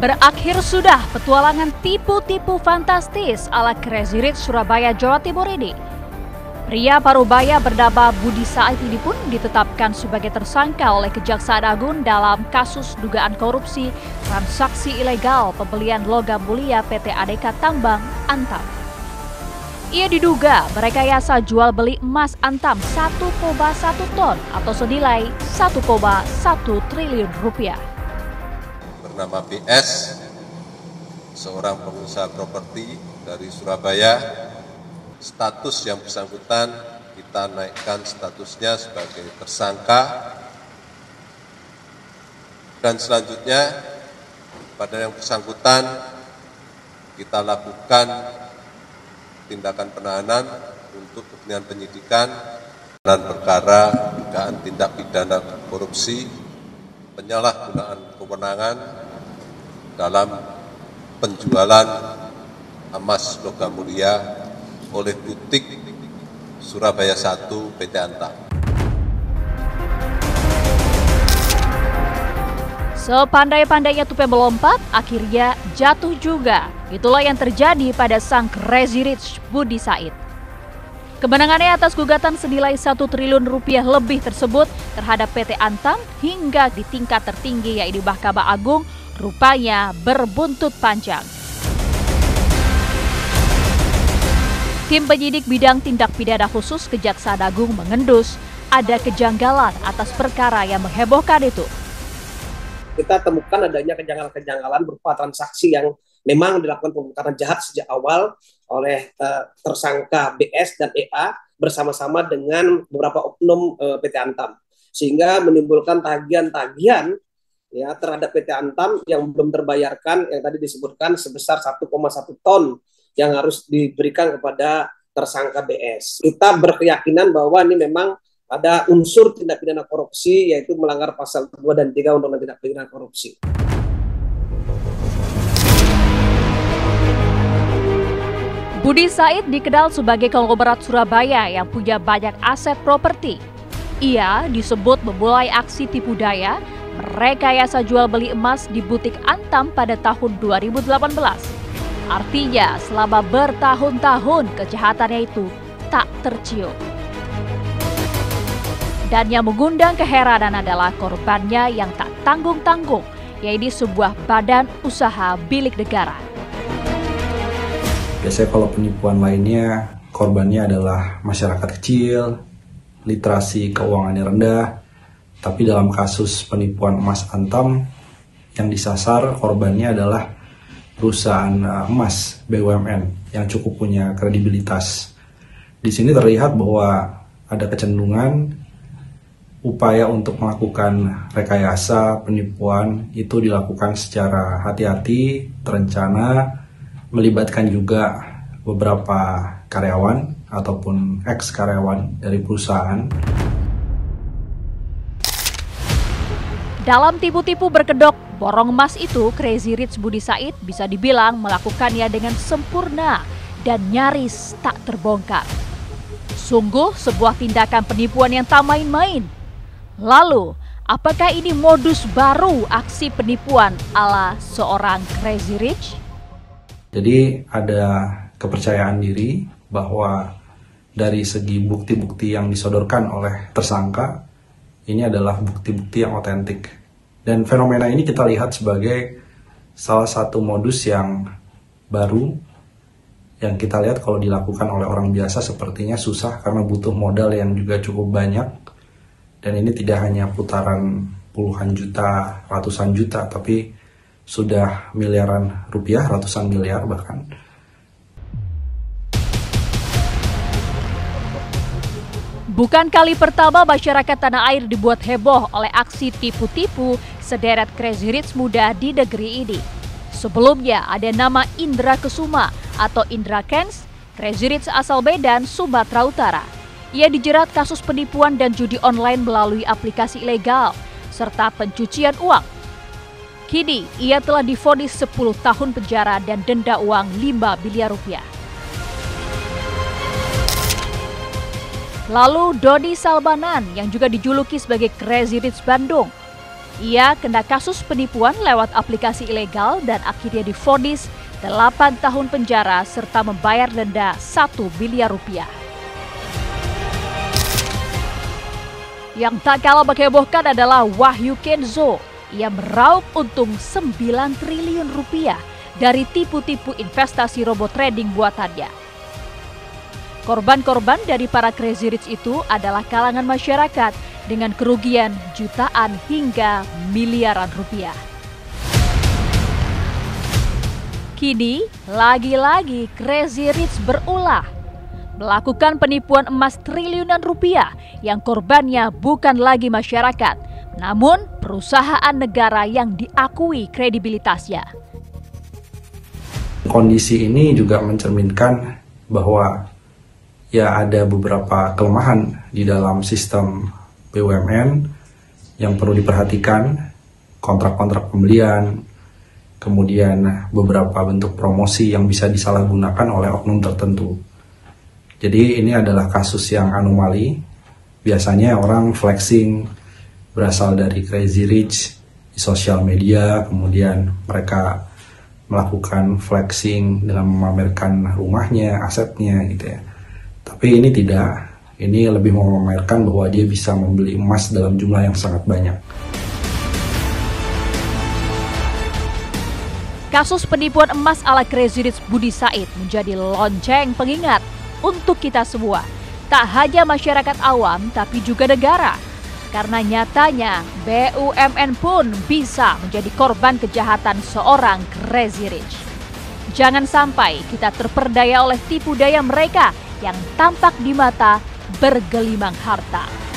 Berakhir sudah petualangan tipu-tipu fantastis ala Crazy Rich Surabaya, Jawa Timur ini. Pria parubaya bernama Budi Said ini pun ditetapkan sebagai tersangka oleh Kejaksaan Agung dalam kasus dugaan korupsi transaksi ilegal pembelian logam mulia PT Adeka Tambang Antam. Ia diduga merekayasa jual beli emas Antam 1,1 ton atau senilai 1,1 triliun rupiah. Bernama BS, seorang pengusaha properti dari Surabaya. Status yang bersangkutan kita naikkan statusnya sebagai tersangka. Dan selanjutnya pada yang bersangkutan kita lakukan tindakan penahanan untuk kepentingan penyidikan dan perkara dugaan tindak pidana korupsi, penyalahgunaan kewenangan dalam penjualan emas logam mulia oleh Butik Surabaya 1 PT Antam. Sepandai-pandainya tupai melompat, akhirnya jatuh juga. Itulah yang terjadi pada sang Crazy Rich Budi Said. Kemenangannya atas gugatan senilai 1 triliun rupiah lebih tersebut terhadap PT Antam hingga di tingkat tertinggi yaitu Mahkamah Agung rupanya berbuntut panjang. Tim penyidik bidang tindak pidana khusus Kejaksaan Agung mengendus ada kejanggalan atas perkara yang menghebohkan itu. Kita temukan adanya kejanggalan-kejanggalan berupa transaksi yang memang dilakukan pembongkaran jahat sejak awal oleh tersangka BS dan EA bersama-sama dengan beberapa oknum PT Antam, sehingga menimbulkan tagihan-tagihan ya terhadap PT Antam yang belum terbayarkan, yang tadi disebutkan sebesar 1,1 ton yang harus diberikan kepada tersangka BS. Kita berkeyakinan bahwa ini memang ada unsur tindak pidana korupsi, yaitu melanggar pasal 2 dan 3 Undang-Undang Tindak Pidana Korupsi. Budi Said dikenal sebagai konglomerat Surabaya yang punya banyak aset properti. Ia disebut memulai aksi tipu daya merekayasa jual beli emas di butik Antam pada tahun 2018. Artinya selama bertahun-tahun kejahatannya itu tak tercium. Dan yang mengundang keheranan adalah korbannya yang tak tanggung-tanggung, yaitu sebuah badan usaha milik negara. Biasanya kalau penipuan lainnya, korbannya adalah masyarakat kecil, literasi keuangannya rendah. Tapi dalam kasus penipuan emas Antam, yang disasar korbannya adalah perusahaan emas BUMN yang cukup punya kredibilitas. Di sini terlihat bahwa ada kecenderungan upaya untuk melakukan rekayasa penipuan itu dilakukan secara hati-hati, terencana, melibatkan juga beberapa karyawan ataupun ex-karyawan dari perusahaan. Dalam tipu-tipu berkedok borong emas itu, Crazy Rich Budi Said bisa dibilang melakukannya dengan sempurna dan nyaris tak terbongkar. Sungguh sebuah tindakan penipuan yang tak main-main. Lalu, apakah ini modus baru aksi penipuan ala seorang Crazy Rich? Jadi ada kepercayaan diri bahwa dari segi bukti-bukti yang disodorkan oleh tersangka, ini adalah bukti-bukti yang otentik. Dan fenomena ini kita lihat sebagai salah satu modus yang baru, yang kita lihat kalau dilakukan oleh orang biasa sepertinya susah karena butuh modal yang juga cukup banyak. Dan ini tidak hanya putaran puluhan juta, ratusan juta, tapi sudah miliaran rupiah, ratusan miliar bahkan. Bukan kali pertama masyarakat tanah air dibuat heboh oleh aksi tipu-tipu sederet Crazy Rich muda di negeri ini. Sebelumnya ada nama Indra Kesuma atau Indra Kens, Crazy Rich asal Medan, Sumatera Utara. Ia dijerat kasus penipuan dan judi online melalui aplikasi ilegal serta pencucian uang. Kini ia telah divonis 10 tahun penjara dan denda uang 5 miliar rupiah. Lalu Doni Salmanan yang juga dijuluki sebagai Crazy Rich Bandung. Ia kena kasus penipuan lewat aplikasi ilegal dan akhirnya divonis 8 tahun penjara serta membayar denda 1 miliar rupiah. Yang tak kalah menghebohkan adalah Wahyu Kenzo. Ia meraup untung 9 triliun rupiah dari tipu-tipu investasi robot trading buatannya. Korban-korban dari para Crazy Rich itu adalah kalangan masyarakat dengan kerugian jutaan hingga miliaran rupiah. Kini, lagi-lagi Crazy Rich berulah melakukan penipuan emas triliunan rupiah yang korbannya bukan lagi masyarakat, namun perusahaan negara yang diakui kredibilitasnya. Kondisi ini juga mencerminkan bahwa ya ada beberapa kelemahan di dalam sistem BUMN yang perlu diperhatikan, kontrak-kontrak pembelian, kemudian beberapa bentuk promosi yang bisa disalahgunakan oleh oknum tertentu. Jadi ini adalah kasus yang anomali. Biasanya orang flexing berasal dari Crazy Rich di sosial media, kemudian mereka melakukan flexing dengan memamerkan rumahnya, asetnya gitu ya. Tapi ini tidak. Ini lebih memamerkan bahwa dia bisa membeli emas dalam jumlah yang sangat banyak. Kasus penipuan emas ala Crazy Rich Budi Said menjadi lonceng pengingat untuk kita semua. Tak hanya masyarakat awam, tapi juga negara. Karena nyatanya BUMN pun bisa menjadi korban kejahatan seorang Crazy Rich. Jangan sampai kita terperdaya oleh tipu daya mereka yang tampak di mata bergelimang harta.